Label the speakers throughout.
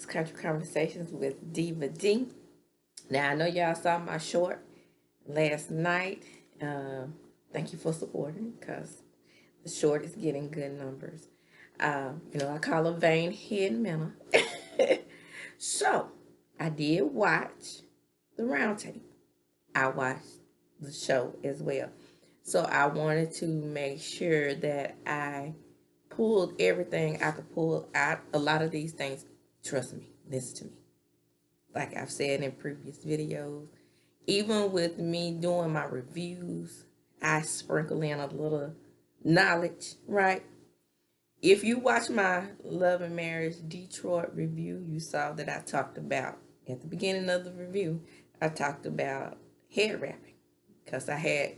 Speaker 1: Country Conversations with Diva D. Now, I know y'all saw my short last night. Thank you for supporting because the short is getting good numbers. I call her Vain Head Manna. So, I did watch the roundtable. I watched the show as well. So, I wanted to make sure that I pulled everything I could pull out. A lot of these things, trust me, listen to me. Like I've said in previous videos, even with me doing my reviews, I sprinkle in a little knowledge, right? If you watch my Love and Marriage Detroit review, you saw that I talked about, at the beginning of the review, I talked about hair wrapping because I had,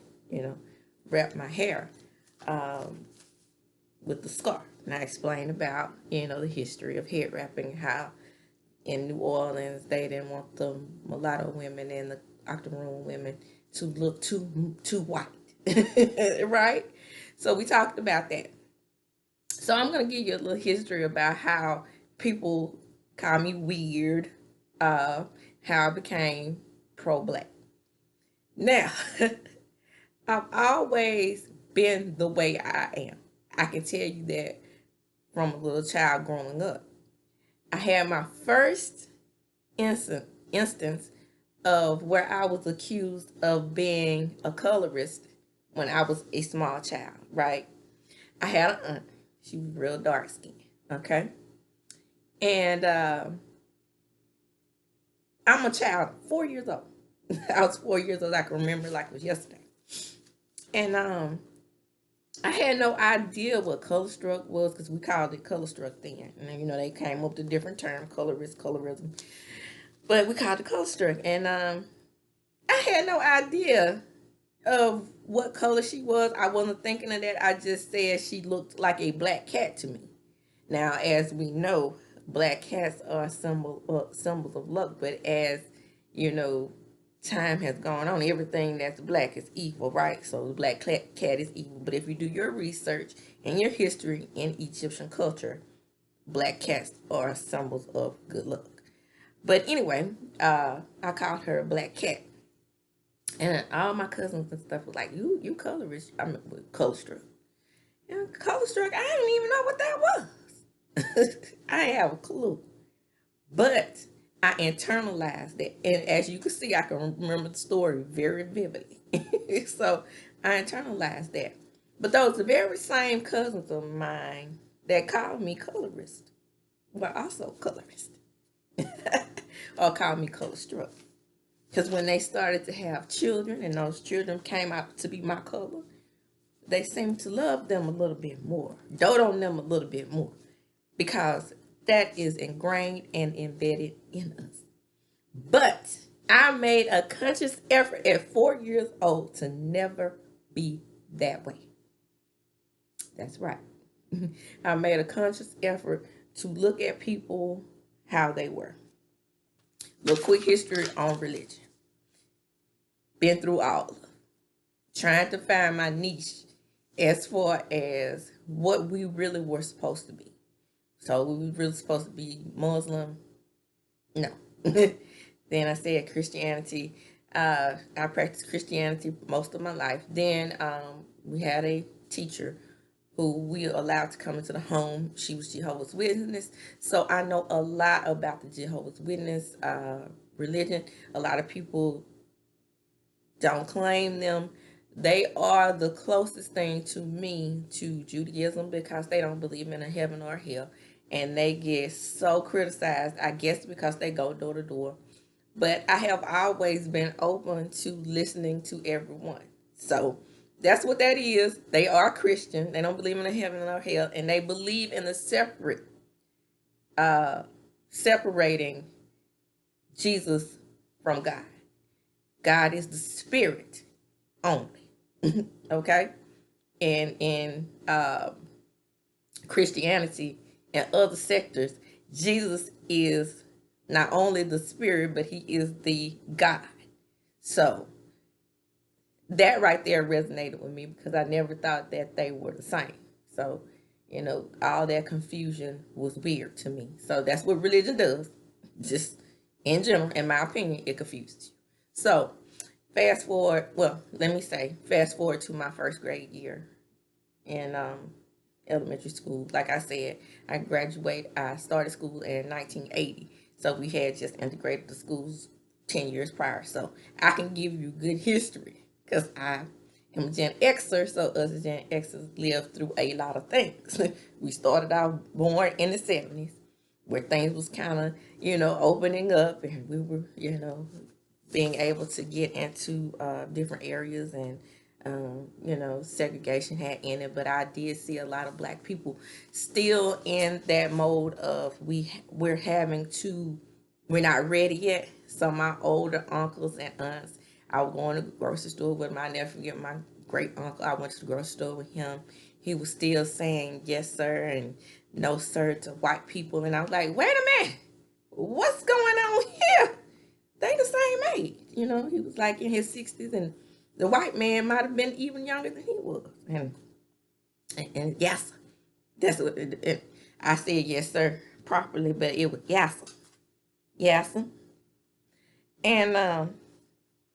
Speaker 1: wrapped my hair with the scarf. And I explained about, the history of hair wrapping, how in New Orleans they didn't want the mulatto women and the octoroon women to look too white, right? So we talked about that. So I'm gonna give you a little history about how people call me weird, how I became pro-black. Now, I've always been the way I am. I can tell you that from a little child growing up. I had my first instance of where I was accused of being a colorist when I was a small child, right? I had an aunt. She was real dark skinned, okay? And I'm a child, 4 years old. I was 4 years old. I can remember like it was yesterday. And I had no idea what color stroke was because we called it color stroke then. And they came up with a different term, colorism. But we called it color stroke. And I had no idea of what color she was. I wasn't thinking of that. I just said she looked like a black cat to me. Now, as we know, black cats are symbols of luck. But as time has gone on, everything that's black is evil, right? So the black cat is evil. But if you do your research and your history in Egyptian culture, black cats are symbols of good luck. But anyway, I called her a black cat. And all my cousins and stuff was like, you colorist. I mean, color stroke. And color stroke, I didn't even know what that was. I didn't have a clue. But I internalized it. And as you can see, I can remember the story very vividly. So I internalized that. But those very same cousins of mine that called me colorist were also colorist. Or called me color struck. Because when they started to have children and those children came out to be my color, they seemed to love them a little bit more, dote on them a little bit more, because that is ingrained and embedded in us. But I made a conscious effort at 4 years old to never be that way. That's right. I made a conscious effort to look at people how they were. Little quick history on religion. Been through all of it. Trying to find my niche as far as what we really were supposed to be. So we were really supposed to be Muslim? No. Then I said Christianity. I practiced Christianity most of my life. Then we had a teacher who we allowed to come into the home. She was Jehovah's Witness. So I know a lot about the Jehovah's Witness religion. A lot of people don't claim them. They are the closest thing to me to Judaism because they don't believe in a heaven or hell. And they get so criticized, I guess because they go door to door. But I have always been open to listening to everyone. So that's what that is. They are Christian. They don't believe in a heaven or hell. And they believe in the separating Jesus from God. God is the spirit only. Okay? And in Christianity and other sectors, Jesus is not only the spirit, but he is the God. So that right there resonated with me because I never thought that they were the same. So, all that confusion was weird to me. So that's what religion does. Just in general, in my opinion, it confuses you. So fast forward, well, let me say, fast forward to my first grade year in elementary school. Like I said, I started school in 1980. So we had just integrated the schools 10 years prior. So I can give you good history because I am a Gen Xer. So us Gen Xers lived through a lot of things. We started out born in the 70s where things was kind of, opening up, and we were, being able to get into different areas, and segregation had ended, but I did see a lot of black people still in that mode of we're not ready yet. So my older uncles and aunts, I was going to the grocery store with my nephew and my great uncle. I went to the grocery store with him. He was still saying yes sir and no sir to white people, and I was like, wait a minute, what's going on here? They the same age. He was like in his 60s, and the white man might have been even younger than he was. And yes, that's what I said yes sir properly, but it was yes sir. Yes sir. And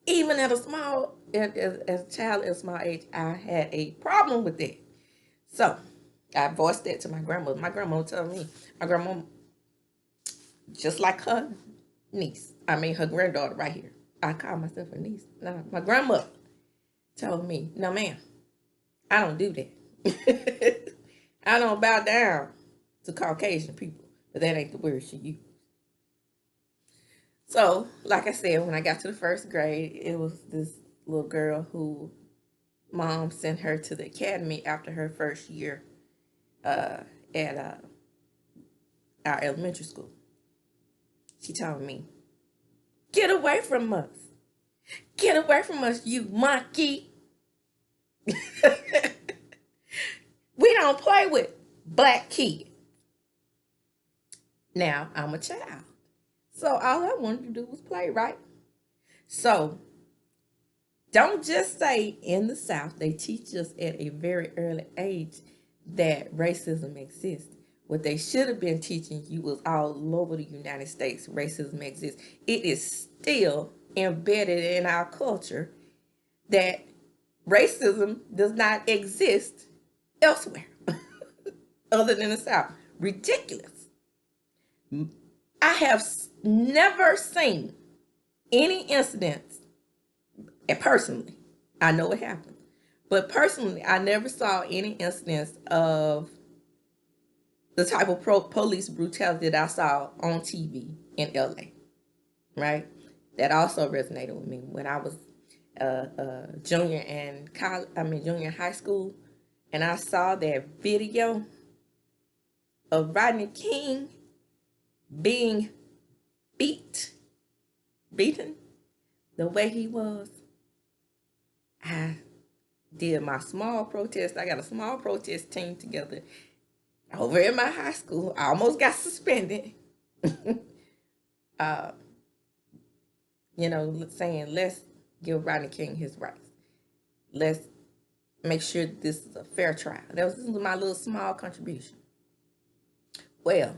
Speaker 1: even as a child at a small age, I had a problem with that. So I voiced that to my grandmother. My grandmother told me, my grandma, just like her niece, her granddaughter right here. I call myself a niece. No, my grandmother told me, no ma'am, I don't do that. I don't bow down to Caucasian people, but that ain't the word she used. So, like I said, when I got to the first grade, it was this little girl who mom sent her to the academy after her first year at our elementary school. She told me, get away from us. Get away from us, you monkey. We don't play with black kids. Now, I'm a child. So all I wanted to do was play, right? So don't just say in the South, they teach us at a very early age that racism exists. What they should have been teaching you was all over the United States, racism exists. It is still embedded in our culture that racism does not exist elsewhere other than the South. Ridiculous. I have never seen any incidents, and personally, I know it happened, but personally, I never saw any incidents of the type of police brutality that I saw on TV in LA, right? That also resonated with me when I was junior in high school, and I saw that video of Rodney King being beaten the way he was. I did my small protest. I got a small protest team together over in my high school. I almost got suspended. Saying let's give Rodney King his rights. Let's make sure this is a fair trial. This was my little small contribution. Well,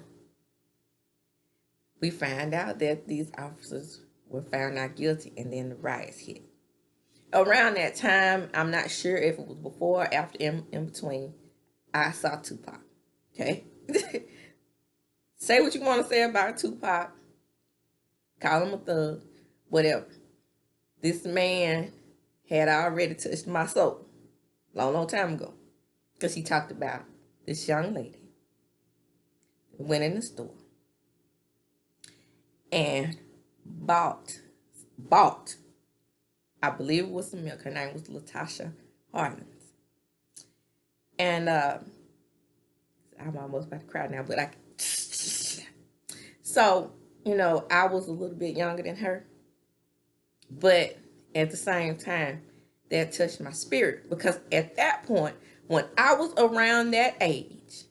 Speaker 1: we found out that these officers were found not guilty, and then the riots hit. Around that time, I'm not sure if it was before or after, in between, I saw Tupac. Okay? Say what you want to say about Tupac. Call him a thug. Whatever. This man had already touched my soul long time ago, because he talked about this young lady who went in the store and bought, I believe it was some milk. Her name was Latasha Harmons. And I'm almost about to cry now, but so, I was a little bit younger than her, but at the same time, that touched my spirit, because at that point, when I was around that age,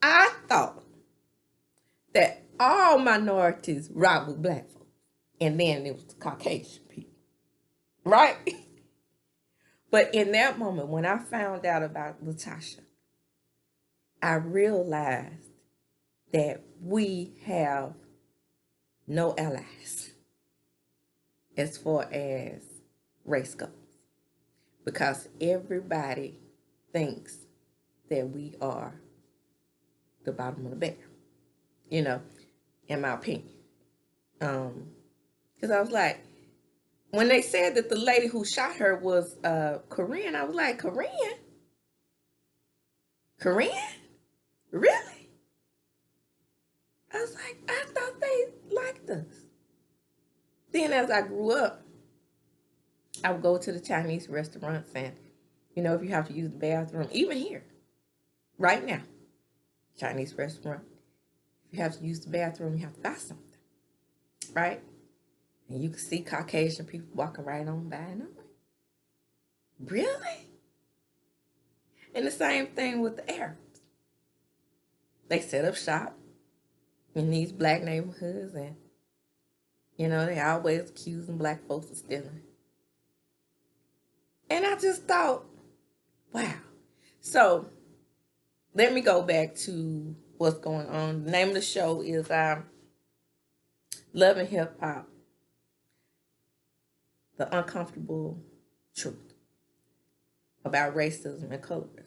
Speaker 1: I thought that all minorities rock with black folks, and then it was the Caucasian people, right? But in that moment, when I found out about Latasha, I realized that we have no allies as far as race goes, because everybody thinks that we are the bottom of the barrel, you know, in my opinion. Because I was like, when they said that the lady who shot her was Korean, I was like, Korean? Korean? Really? I was like, I thought they liked us. Then as I grew up, I would go to the Chinese restaurants, and, you know, if you have to use the bathroom, even here, right now, Chinese restaurant, if you have to use the bathroom, you have to buy something, right? And you can see Caucasian people walking right on by, and I'm like, really? And the same thing with the Arabs. They set up shop in these black neighborhoods, and, you know, they always accusing black folks of stealing. And I just thought, wow. So let me go back to what's going on. The name of the show is Love and Hip Hop, The Uncomfortable Truth about Racism and Colorism.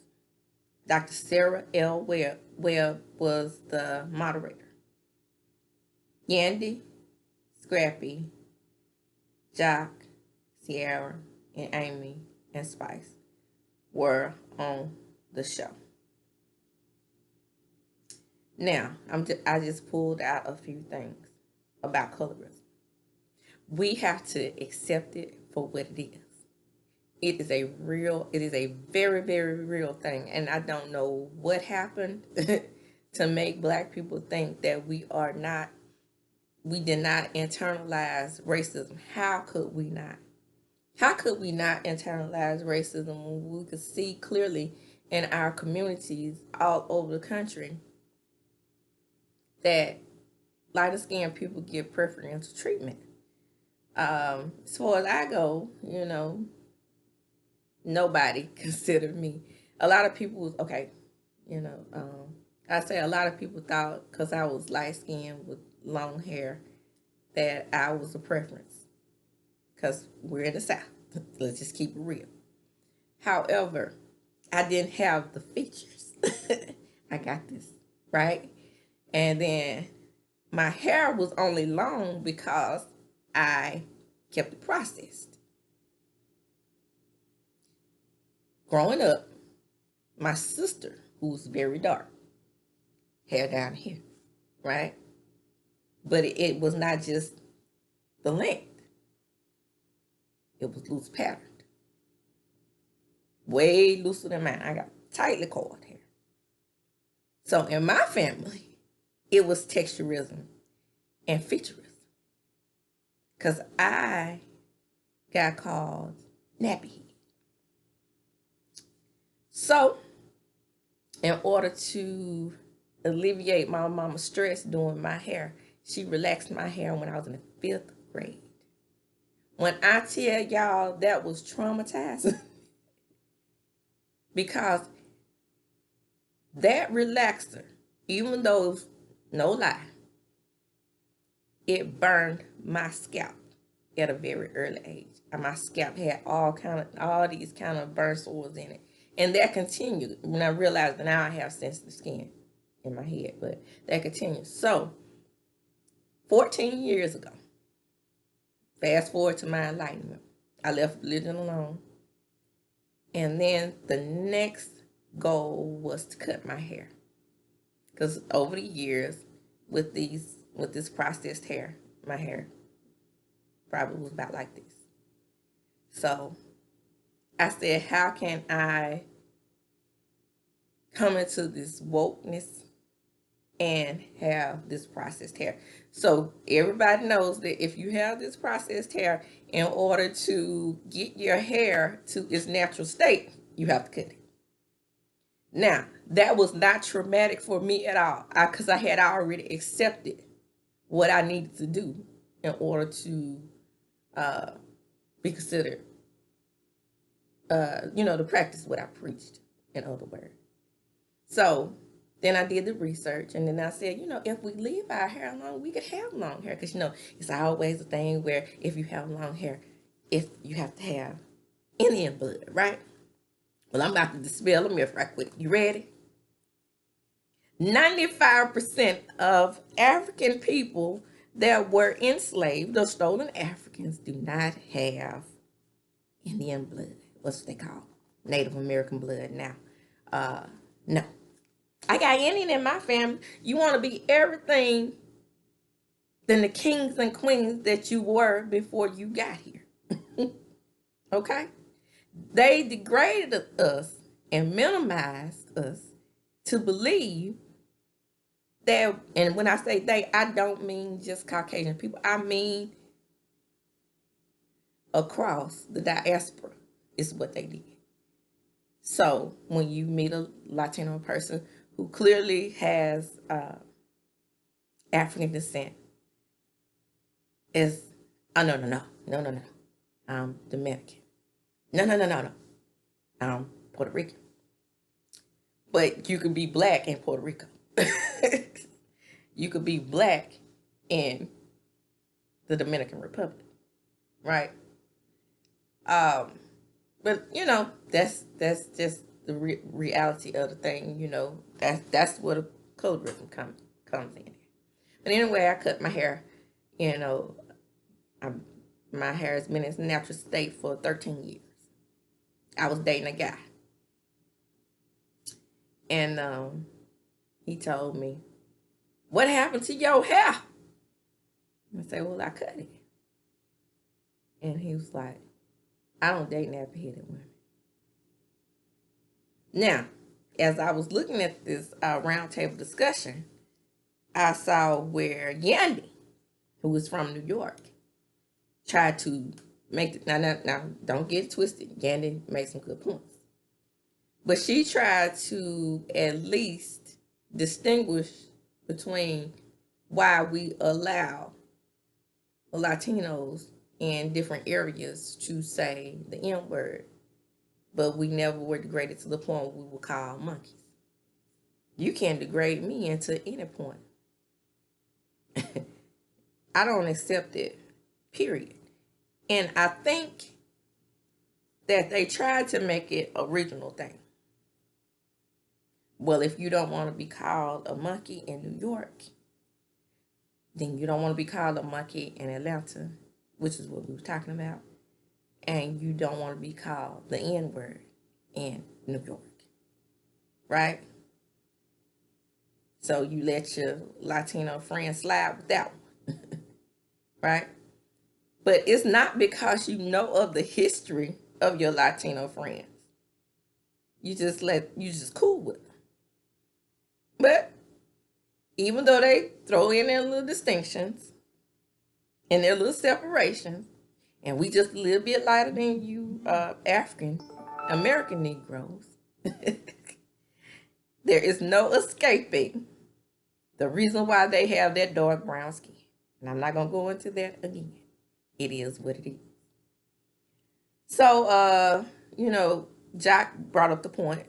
Speaker 1: Dr. Sarah L. Webb was the moderator. Yandy, Scrappy, Jock, Sierra, and Amy, and Spice were on the show. Now, I just pulled out a few things about colorism. We have to accept it for what it is. It is a very, very real thing. And I don't know what happened to make black people think that we did not internalize racism. How could we not? How could we not internalize racism when we could see clearly in our communities all over the country that lighter skinned people get preferential treatment? As far as I go, you know, nobody considered me. A lot of people was, okay, you know, I say a lot of people thought because I was light skinned with long hair that I was a preference, because we're in the South. Let's just keep it real. However, I didn't have the features. I got this, right? And then my hair was only long because I kept it processed. Growing up, my sister, who's very dark, hair down here, right? But it was not just the length. It was loose patterned. Way looser than mine. I got tightly coiled hair. So in my family, it was texturism and featurism. Because I got called nappy head. So, in order to alleviate my mama's stress doing my hair, she relaxed my hair when I was in the 5th grade. When I tell y'all that was traumatizing, because that relaxer, even though it was no lie, it burned my scalp at a very early age. And my scalp had all these kind of burn sores in it. And that continued when I realized that now I have sensitive skin in my head, but that continued. So, 14 years ago, fast forward to my enlightenment, I left religion alone. And then the next goal was to cut my hair. Because over the years, with this processed hair, my hair probably was about like this. So I said, how can I come into this wokeness and have this processed hair? So everybody knows that if you have this processed hair, in order to get your hair to its natural state, you have to cut it. Now, that was not traumatic for me at all, because I had already accepted what I needed to do in order to be considered, to practice what I preached, in other words. So Then I did the research, and then I said, if we leave our hair long, we could have long hair. Because, it's always a thing where if you have long hair, if you have to have Indian blood, right? Well, I'm about to dispel a myth right quick. You ready? 95% of African people that were enslaved or stolen Africans do not have Indian blood. What's they call Native American blood now? No. I got Indian in my family. You want to be everything than the kings and queens that you were before you got here. Okay? They degraded us and minimized us to believe that, and when I say they, I don't mean just Caucasian people. I mean across the diaspora is what they did. So when you meet a Latino person who clearly has African descent, is, oh, no, I'm Dominican. No. I'm Puerto Rican. But you can be black in Puerto Rico. You could be black in the Dominican Republic, right? But that's just the reality of the thing. That's where the colorism comes in. But anyway, I cut my hair. My hair has been in its natural state for 13 years. I was dating a guy, and he told me, "What happened to your hair?" I said, "Well, I cut it." And he was like, "I don't date nappy-headed women." Now, as I was looking at this roundtable discussion, I saw where Yandy, who was from New York, tried to make it. Now, don't get it twisted. Yandy made some good points. But she tried to at least distinguish between why we allow Latinos in different areas to say the N word, but we never were degraded to the point we were called monkeys. You can't degrade me into any point. I don't accept it, period. And I think that they tried to make it a regional thing. Well, if you don't want to be called a monkey in New York, then you don't want to be called a monkey in Atlanta, which is what we were talking about, and you don't want to be called the N-word in New York, right? So you let your Latino friend slide with that one, right? But it's not because you know of the history of your Latino friends. You just cool with them. But even though they throw in their little distinctions and their little separations, and we just a little bit lighter than you African American Negroes, there is no escaping the reason why they have that dark brown skin. And I'm not going to go into that again. It is what it is. So, Jack brought up the point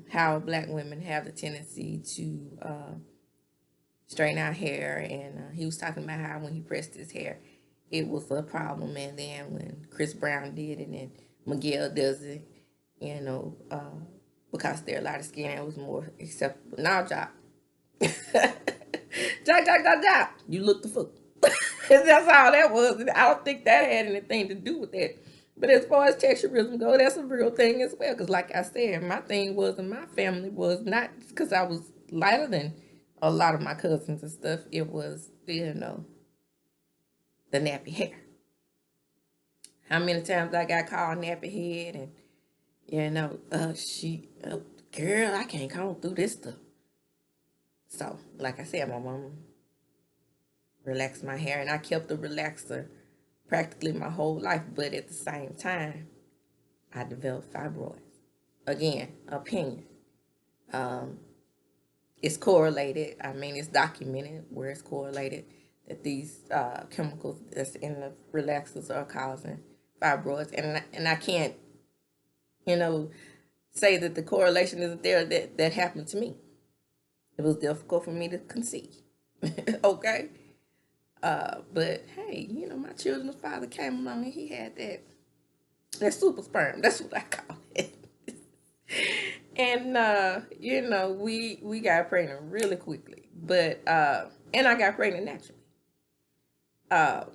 Speaker 1: how black women have the tendency to straighten our hair. And he was talking about how when he pressed his hair, it was a problem. And then when Chris Brown did it and Miguel does it, because they're lighter skin, it was more acceptable. Now, Jack. Jack, you look the fool. That's all that was. I don't think that had anything to do with that. But as far as texturism goes, that's a real thing as well. Because like I said, my thing was in my family was not because I was lighter than a lot of my cousins and stuff. It was, the nappy hair. How many times I got called nappy head and, girl, I can't comb through this stuff. So, like I said, my mom relaxed my hair, and I kept the relaxer practically my whole life. But at the same time, I developed fibroids. Again, opinion. It's correlated. I mean, it's documented where it's correlated that these chemicals that's in the relaxers are causing fibroids, and I can't, say that the correlation isn't there. That happened to me. It was difficult for me to conceive. Okay. But hey, my children's father came along and he had that super sperm. That's what I call it. And we got pregnant really quickly. But and I got pregnant naturally. Uh,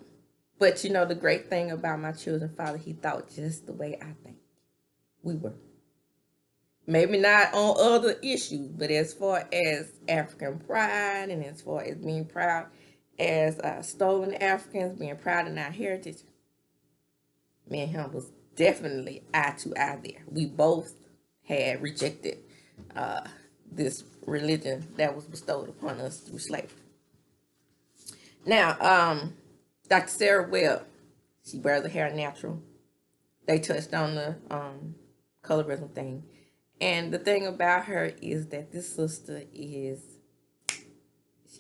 Speaker 1: but the great thing about my children's father, he thought just the way I think. We were. Maybe not on other issues, but as far as African pride and as far as being proud as stolen Africans, being proud in our heritage, me and him was definitely eye to eye there. We both had rejected uh, this religion that was bestowed upon us through slavery. Now, Dr. Sarah Webb, she wears her hair natural. They touched on the colorism thing. And the thing about her is that this sister she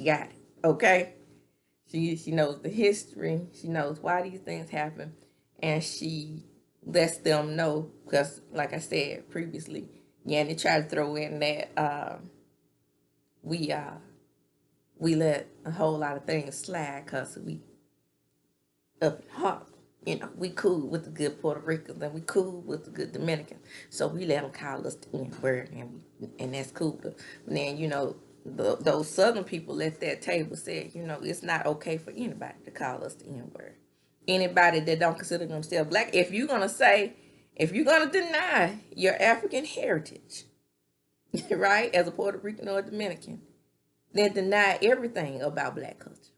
Speaker 1: got it, okay? She knows the history. She knows why these things happen. And she lets them know, because like I said previously, Yanni tried to throw in that we let a whole lot of things slide because we up in heart. We cool with the good Puerto Ricans and we cool with the good Dominicans. So we let them call us the N-word and that's cool. But then, those Southern people at that table said, it's not okay for anybody to call us the N-word. Anybody that don't consider themselves black, if you're going to deny your African heritage, right, as a Puerto Rican or a Dominican, then deny everything about black culture.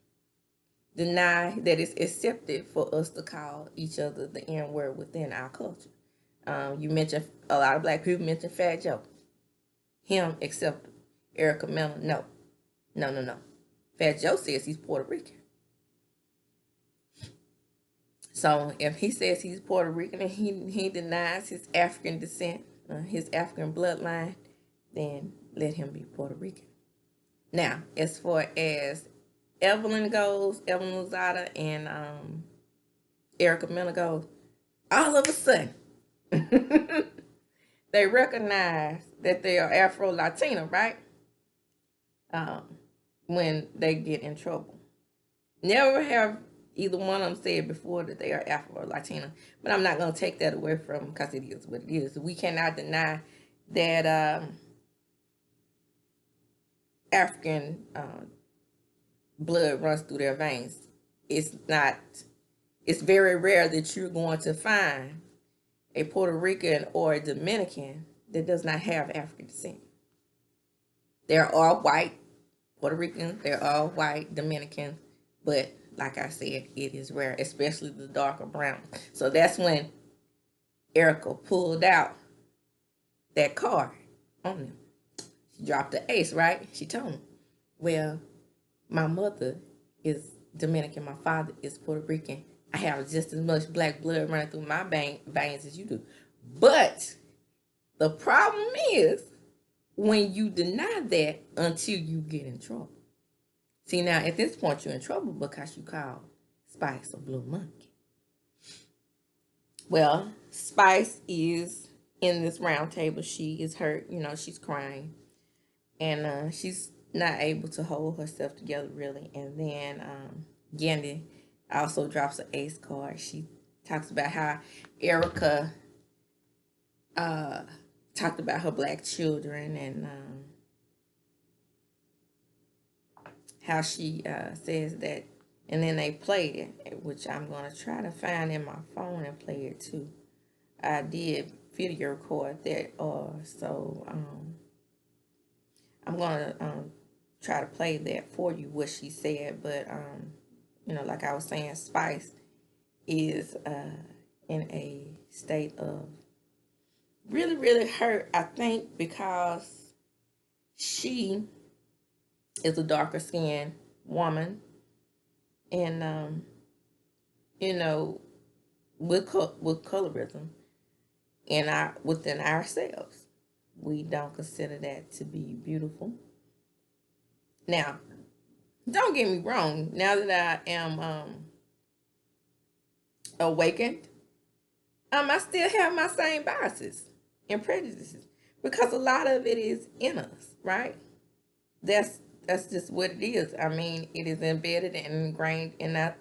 Speaker 1: Deny that it's accepted for us to call each other the N-word within our culture. You mentioned a lot of black people mentioned Fat Joe. Him acceptable. Erica Mena, no. No. Fat Joe says he's Puerto Rican. So if he says he's Puerto Rican and he denies his African descent, his African bloodline, then let him be Puerto Rican. Now, as far as Evelyn Lozada and Erica Mena goes, all of a sudden, they recognize that they are Afro-Latina, right? When they get in trouble. Never have either one of them said before that they are Afro-Latina, but I'm not going to take that away from them because it is what it is. We cannot deny that African blood runs through their veins. It's very rare that you're going to find a Puerto Rican or a Dominican that does not have African descent. They're all white Puerto Ricans, they're all white Dominicans, but like I said, it is rare, especially the darker brown. So that's when Erica pulled out that card on them. She dropped the ace, right? She told him, well, my mother is Dominican, my father is Puerto Rican. I have just as much black blood running through my veins as you do. But the problem is when you deny that until you get in trouble. See, now at this point you're in trouble because you called Spice a blue monkey. Well, Spice is in this round table. She is hurt, she's crying. And she's not able to hold herself together really. And then Yandy also drops an ace card. She talks about how Erica talked about her black children and how she says that, and then they played it, which I'm going to try to find in my phone and play it too. I did video record that, so I'm going to try to play that for you, what she said, but like I was saying, Spice is in a state of really, really hurt, I think, because she is a darker skinned woman, and with colorism within ourselves, we don't consider that to be beautiful. Now, don't get me wrong. Now that I am awakened, I still have my same biases and prejudices because a lot of it is in us, right? That's just what it is. I mean, it is embedded and ingrained in us.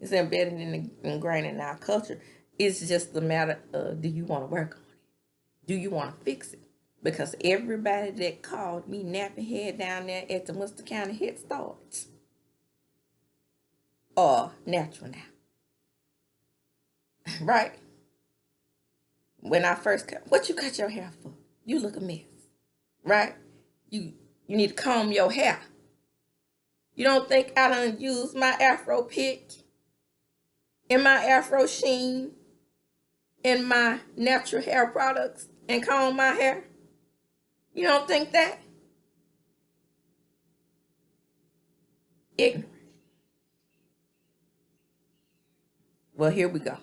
Speaker 1: It's embedded and ingrained in our culture. It's just a matter of, do you want to work on it? Do you want to fix it? Because everybody that called me napping head down there at the Worcester County Head Start are natural now. Right? When I first cut, what you cut your hair for? You look a mess. Right? You need to comb your hair. You don't think I done used my Afro pick and my Afro sheen and my natural hair products and comb my hair? You don't think that? Ignorant. Well, here we go.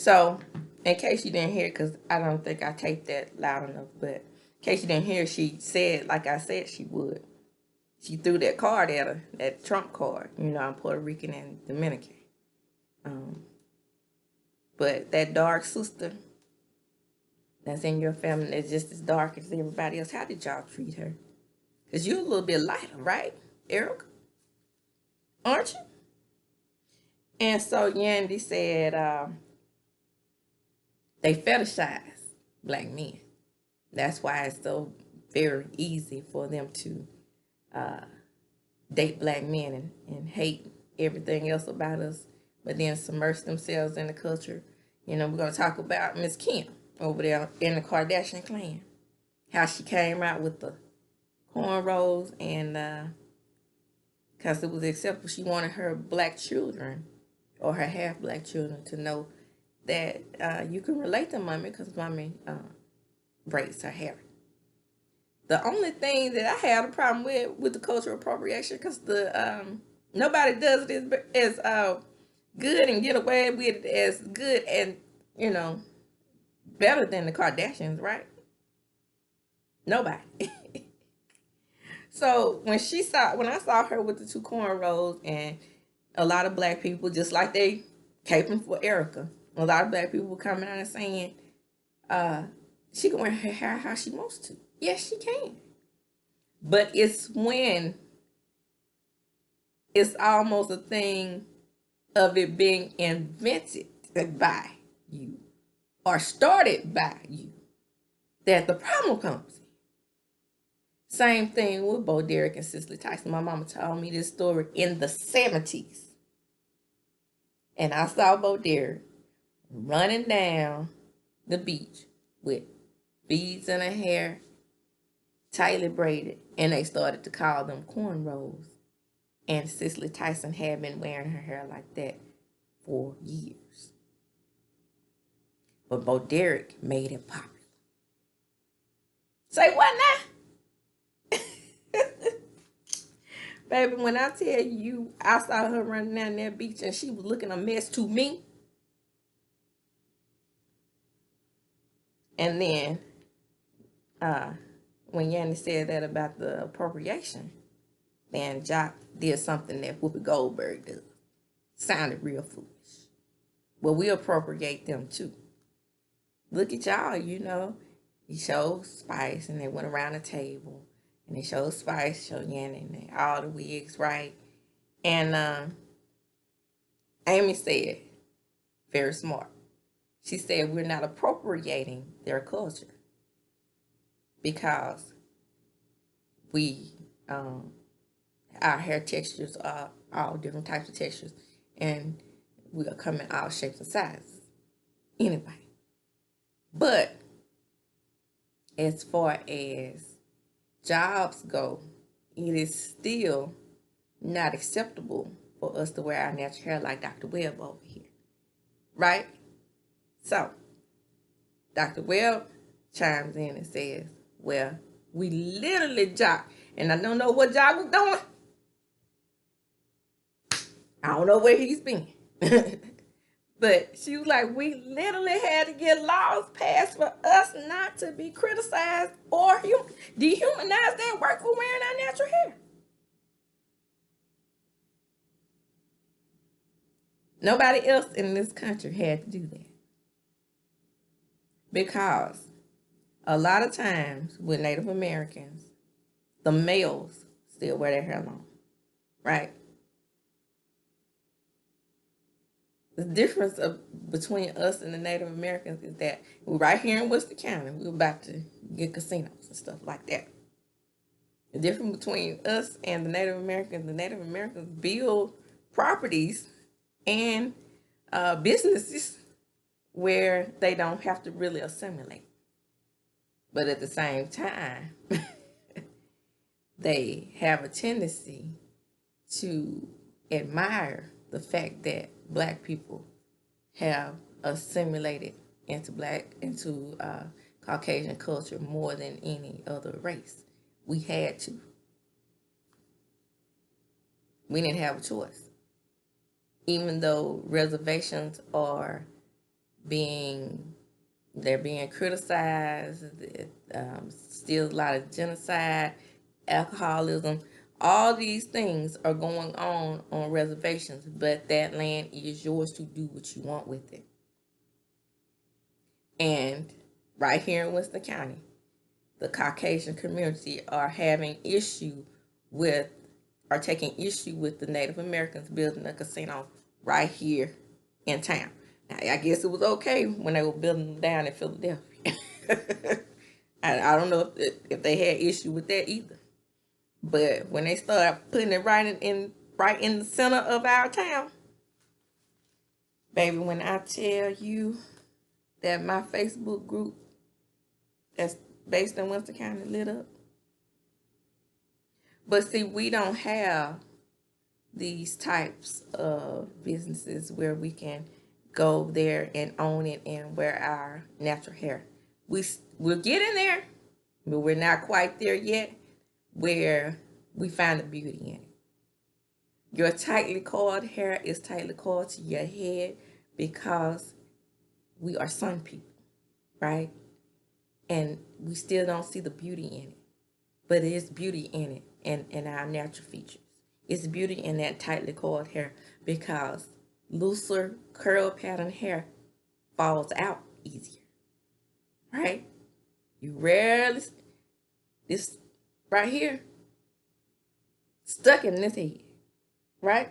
Speaker 1: So, in case you didn't hear, because I don't think I taped that loud enough, but in case you didn't hear, she said, like I said she would. She threw that card at her, that Trump card. You know, I'm Puerto Rican and Dominican. Um, but that dark sister that's in your family that's just as dark as everybody else, how did y'all treat her? Because you're a little bit lighter, right, Erica? Aren't you? And so Yandy said they fetishize black men. That's why it's so very easy for them to uh, date black men and hate everything else about us, but then submerge themselves in the culture. You know, we're going to talk about Miss Kim over there in the Kardashian clan. How she came out with the cornrows and because it was acceptable, she wanted her black children or her half black children to know that you can relate to mommy because mommy braids her hair. The only thing that I had a problem with the cultural appropriation, because the nobody does it as good and get away with it as good and you know better than the Kardashians, right? Nobody. So when I saw her with the two cornrows and a lot of black people, just like they caping for Erica, a lot of black people were coming out and saying, uh, she can wear her hair how she wants to. Yes, she can. But it's when it's almost a thing of it being invented by you or started by you that the problem comes in. Same thing with Bo Derek and Cicely Tyson. My mama told me this story in the 70s. And I saw Bo Derek running down the beach with beads in her hair, tightly braided, and they started to call them cornrows. And Cicely Tyson had been wearing her hair like that for years. But Bo Derek made it popular. Say what now? Baby, when I tell you I saw her running down that beach and she was looking a mess to me. And then when Yanni said that about the appropriation, then Jock did something that Whoopi Goldberg does. Sounded real foolish. Well, we appropriate them too. Look at y'all, you know. He showed Spice and they went around the table. And they showed Spice, showed Yanni, and all the wigs, right? And Amy said, very smart. She said, we're not appropriating their culture because we, our hair textures are all different types of textures, and we are coming all shapes and sizes. Anyway, but as far as jobs go, it is still not acceptable for us to wear our natural hair like Dr. Webb over here, right? So, Dr. Webb chimes in and says, well, we literally jog, and I don't know what job was doing. I don't know where he's been. But she was like, we literally had to get laws passed for us not to be criticized or dehumanized at work for wearing our natural hair. Nobody else in this country had to do that. Because a lot of times with Native Americans, the males still wear their hair long, right? The difference between us and the Native Americans is that we're right here in Worcester County. We're about to get casinos and stuff like that. The difference between us and the Native Americans build properties and businesses where they don't have to really assimilate. But at the same time, they have a tendency to admire the fact that Black people have assimilated into Caucasian culture more than any other race. We had to. We didn't have a choice. Even though reservations are being criticized, still a lot of genocide, alcoholism, all these things are going on reservations, but that land is yours to do what you want with it. And right here in Winston County, the Caucasian community are taking issue with the Native Americans building a casino right here in town. Now, I guess it was okay when they were building them down in Philadelphia. I don't know if they had issue with that either. But when they start putting it right in the center of our town, baby, when I tell you that my Facebook group that's based in Winston County lit up. But see, we don't have these types of businesses where we can go there and own it and wear our natural hair. We're getting there, but we're not quite there yet where we find the beauty in it. Your tightly coiled hair is tightly coiled to your head because we are sun people, right? And we still don't see the beauty in it. But it is beauty in it and in our natural features. It's beauty in that tightly coiled hair because looser curl pattern hair falls out easier, right? You rarely, this right here, stuck in this head, right?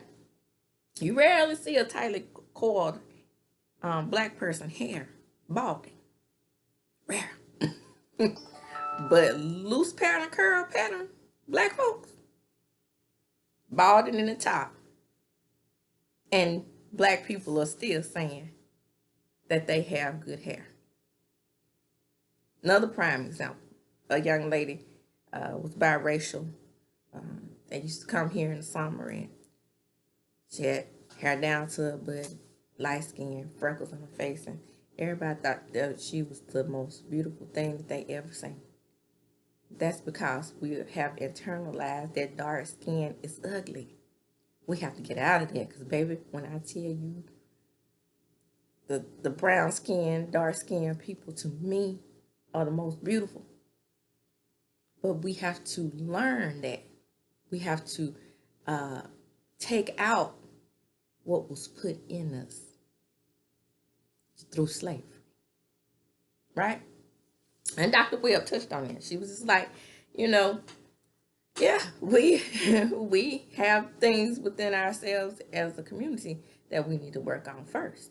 Speaker 1: You rarely see a tightly coiled Black person hair balding. Rare. But loose pattern, curl pattern, Black folks, balding in the top. And Black people are still saying that they have good hair. Another prime example, a young lady was biracial. They used to come here in the summer and she had hair down to her butt, light skin, freckles on her face, and everybody thought that she was the most beautiful thing that they ever seen. That's because we have internalized that dark skin is ugly. We have to get out of that because, baby, when I tell you the brown skin, dark skin people to me are the most beautiful. But we have to learn that. We have to take out what was put in us through slavery, right? And Dr. Webb touched on it. She was just like, yeah, we have things within ourselves as a community that we need to work on first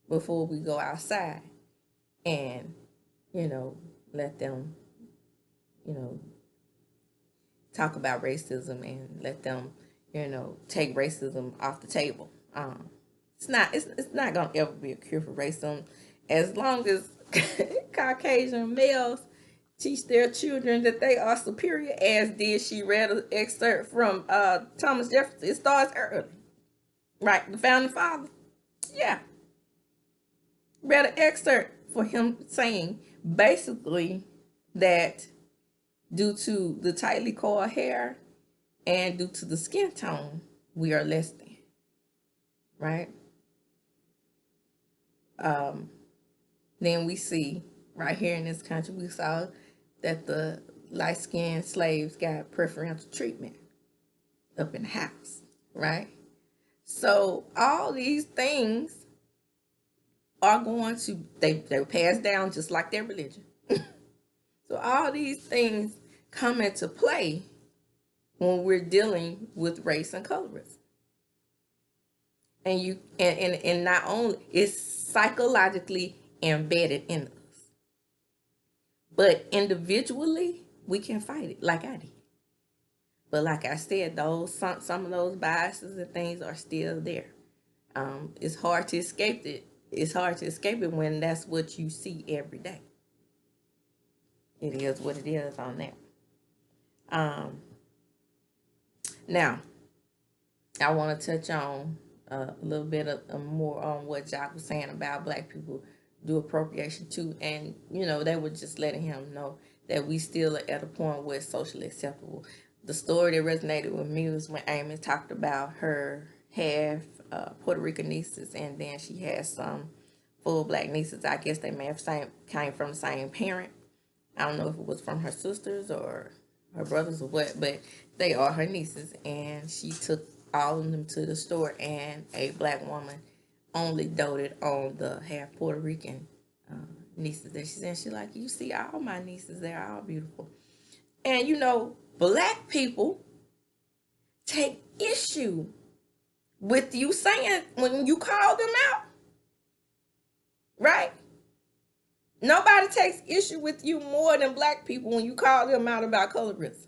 Speaker 1: before we go outside and, let them, you know, talk about racism and let them, take racism off the table. It's not gonna ever be a cure for racism as long as Caucasian males teach their children that they are superior, as did she read an excerpt from Thomas Jefferson. It starts early, right? The founding father, yeah, read an excerpt for him saying basically that due to the tightly coiled hair and due to the skin tone, we are less than, right? Then we see right here in this country, we saw that the light-skinned slaves got preferential treatment up in the house, right? So all these things are going to, they're passed down just like their religion. So all these things come into play when we're dealing with race and colorism. And not only it's psychologically embedded in us, but individually we can fight it like I did. But like I said, some of those biases and things are still there. It's hard to escape it. It's hard to escape it when that's what you see every day. It is what it is on that. Now, I want to touch on a little bit more on what Jock was saying about Black people do appropriation too, and they were just letting him know that we still are at a point where it's socially acceptable. The story that resonated with me was when Amy talked about her half Puerto Rican nieces, and then she has some full Black nieces. I guess they may have came from the same parent. I don't know if it was from her sisters or her brothers or what, but they are her nieces, and she took all of them to the store, and a Black woman only doted on the half Puerto Rican nieces that she's in. She's like, you see all my nieces, they're all beautiful. And Black people take issue with you saying when you call them out, right? Nobody takes issue with you more than Black people when you call them out about colorism.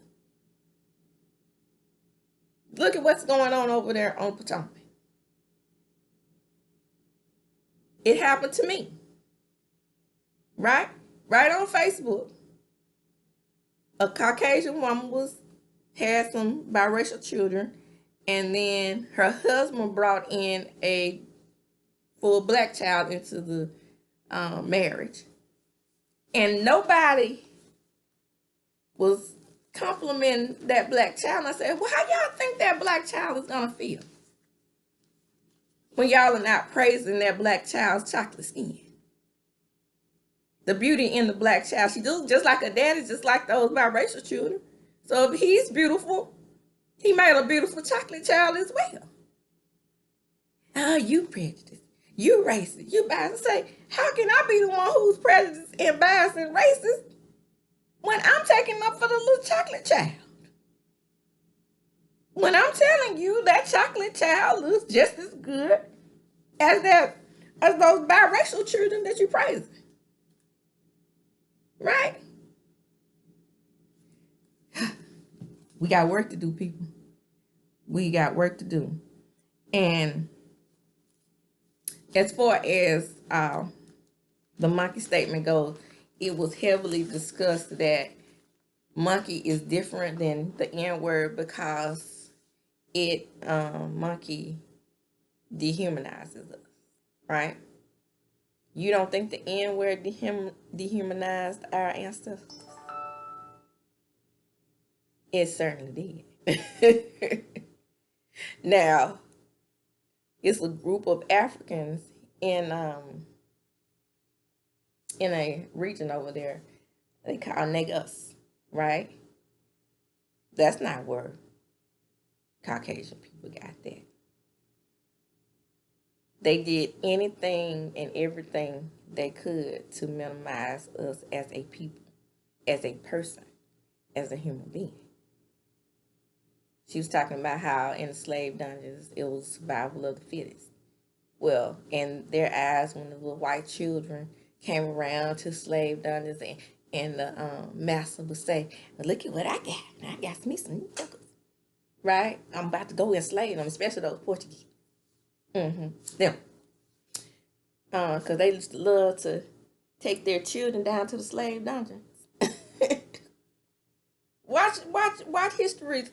Speaker 1: Look at what's going on over there on Potomac. It happened to me, right? Right on Facebook. A Caucasian woman had some biracial children, and then her husband brought in a full Black child into the marriage, and nobody was complimenting that Black child. And I said, well, how y'all think that Black child is gonna feel when y'all are not praising that Black child's chocolate skin? The beauty in the Black child. She looks just like her daddy, just like those biracial children. So if he's beautiful, he made a beautiful chocolate child as well. Oh, you prejudiced. You racist. You biased. Say, how can I be the one who's prejudiced and biased and racist when I'm taking up for the little chocolate child? When I'm telling you that chocolate child looks just as good as those biracial children that you praise. Right? We got work to do, people. We got work to do. And as far as the monkey statement goes, it was heavily discussed that monkey is different than the N-word because monkey dehumanizes us, right? You don't think the N-word dehumanized our ancestors? It certainly did. Now, it's a group of Africans in a region over there they call Negus, right? That's not where Caucasian people got that. They did anything and everything they could to minimize us as a people, as a person, as a human being. She was talking about how in the slave dungeons, it was survival of the fittest. Well, in their eyes, when the little white children came around to slave dungeons, and the master would say, well, look at what I got. I got me some nickels. Right? I'm about to go enslave them, especially those Portuguese. Them. Because they used to love to take their children down to the slave dungeons. watch history.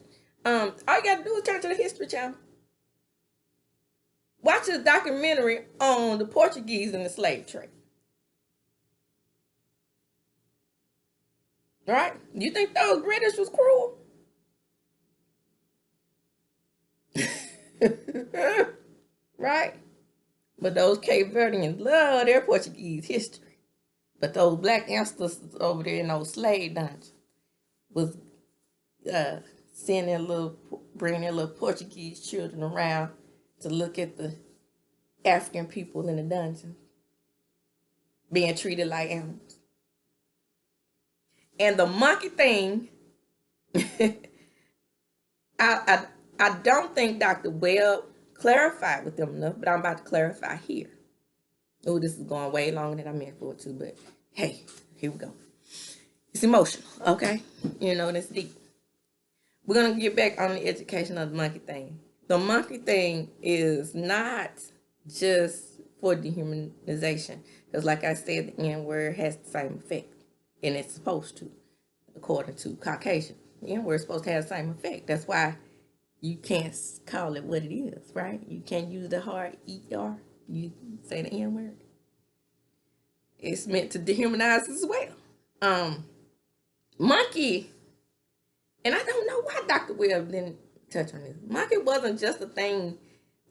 Speaker 1: All you gotta do is turn to the History Channel. Watch a documentary on the Portuguese and the slave trade. Right? You think those British was cruel? Right? But those Cape Verdeans love their Portuguese history. But those black ancestors over there in those slave dungeons was bringing their little Portuguese children around to look at the African people in the dungeon being treated like animals. And the monkey thing, I don't think Dr. Webb clarified with them enough, but I'm about to clarify here. Oh, this is going way longer than I meant for it to, but hey, here we go. It's emotional, okay? You know, it's deep. We're going to get back on the education of the monkey thing. The monkey thing is not just for dehumanization, because like I said, the N-word has the same effect, and it's supposed to, according to Caucasian. The N-word is supposed to have the same effect. That's why you can't call it what it is, right? You can't use the hard ER. You say the N-word. It's meant to dehumanize as well. Monkey, and I don't know why Dr. Webb didn't touch on this. Monkey wasn't just a thing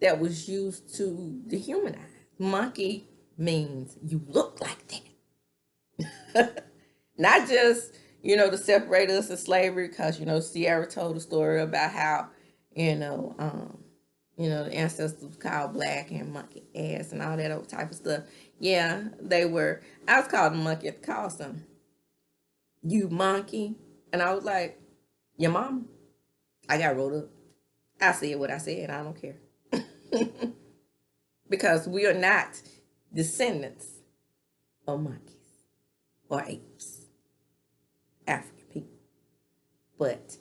Speaker 1: that was used to dehumanize. Monkey means you look like that. Not just, to separate us in slavery, because, Sierra told a story about how, the ancestors was called black and monkey ass and all that old type of stuff. Yeah, they were. I was called a monkey at the call center. You monkey. And I was like, your mama. I got rolled up. I said what I said. I don't care. Because we are not descendants of monkeys or apes. African people. But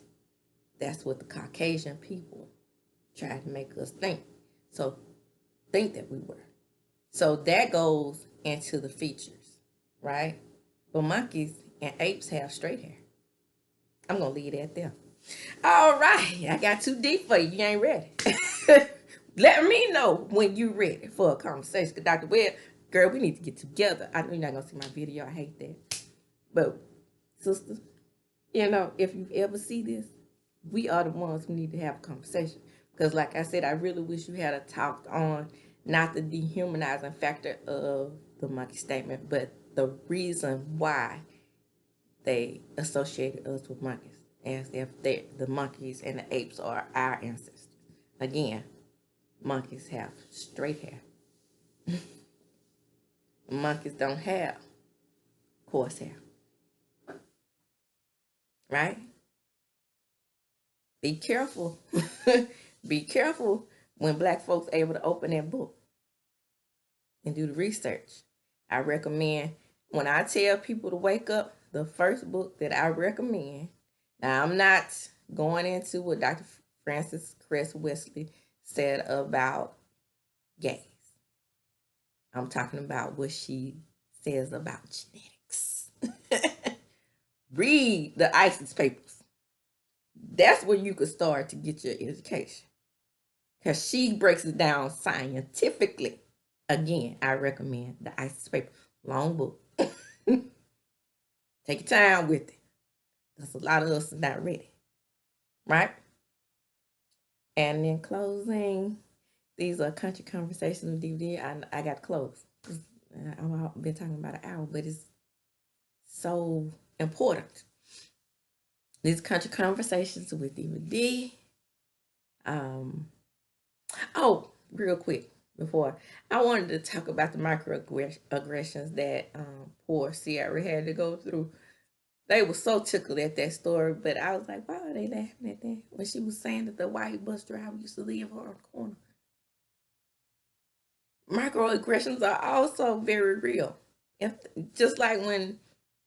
Speaker 1: that's what the Caucasian people tried to make us think. So think that we were. So that goes into the features, right? But monkeys and apes have straight hair. I'm going to leave that there. All right. I got too deep for you. You ain't ready. Let me know when you're ready for a conversation. Because Dr. Webb, girl, we need to get together. I know you're not going to see my video. I hate that. But, sister, if you ever see this, we are the ones who need to have a conversation. Because like I said, I really wish you had a talk on not the dehumanizing factor of the monkey statement, but the reason why they associated us with monkeys, as if the monkeys and the apes are our ancestors. Again, monkeys have straight hair. Monkeys don't have coarse hair. Right? Be careful. Be careful when black folks are able to open that book and do the research. I recommend, when I tell people to wake up, the first book that I recommend, now I'm not going into what Dr. Frances Cress Wesley said about gays. I'm talking about what she says about genetics. Read the ISIS papers. That's where you could start to get your education. Because she breaks it down scientifically. Again, I recommend the ISIS paper. Long book. Take your time with it. Because a lot of us are not ready. Right? And in closing, these are country conversations with DVD. I got to close. I've been talking about an hour, but it's so important. These country conversations with DVD. Oh, real quick before, I wanted to talk about the microaggressions that poor Sierra had to go through. They were so tickled at that story, but I was like, why are they laughing at that? When she was saying that the white bus driver used to leave her on the corner. Microaggressions are also very real. If, just like when,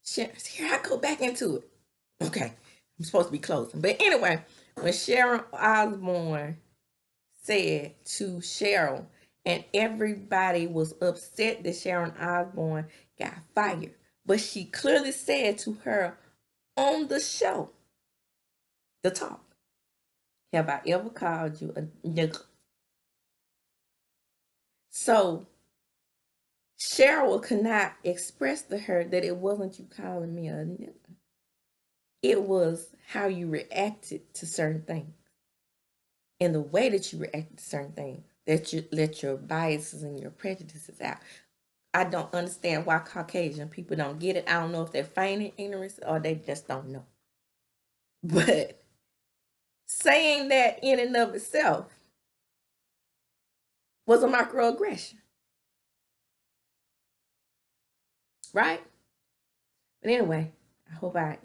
Speaker 1: here I go back into it. Okay, I'm supposed to be closing. But anyway, when Sharon Osbourne said to Cheryl, and everybody was upset that Sharon Osbourne got fired. But she clearly said to her on the show, The Talk, have I ever called you a nigga? So Cheryl could not express to her that it wasn't you calling me a nigga. It was how you reacted to certain things and the way that you reacted to certain things, that you let your biases and your prejudices out. I don't understand why Caucasian people don't get it. I don't know if they're feigning ignorance or they just don't know. But saying that in and of itself was a microaggression, right? But anyway, I hope I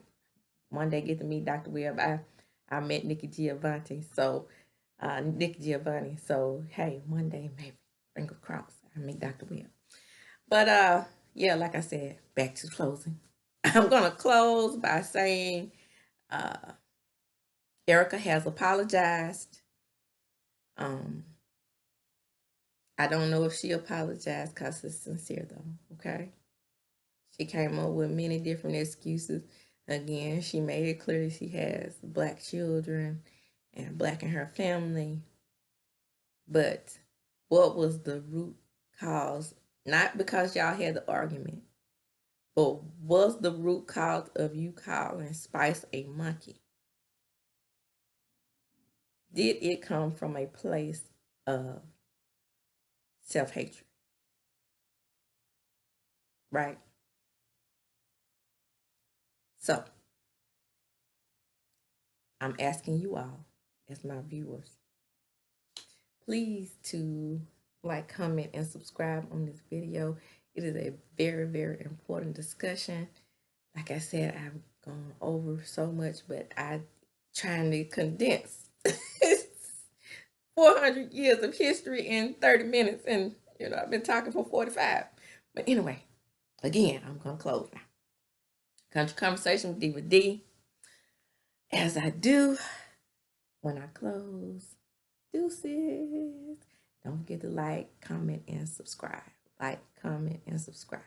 Speaker 1: one day get to meet Dr. Webb. I met Nikki Giovanni, so hey, one day maybe, fingers crossed, I meet Dr. Webb. But yeah, like I said, back to closing. I'm gonna close by saying Erica has apologized. I don't know if she apologized because it's sincere though, okay? She came up with many different excuses. Again, she made it clear that she has Black children and Black in her family. But what was the root cause? Not because y'all had the argument, but was the root cause of you calling Spice a monkey? Did it come from a place of self-hatred? Right? So, I'm asking you all, as my viewers, please to like, comment, and subscribe on this video. It is a very, very important discussion. Like I said, I've gone over so much, but I'm trying to condense 400 years of history in 30 minutes, and I've been talking for 45. But anyway, again, I'm gonna close now. Country Conversation with D. As I do when I close, deuces. Don't forget to like, comment, and subscribe. Like, comment, and subscribe.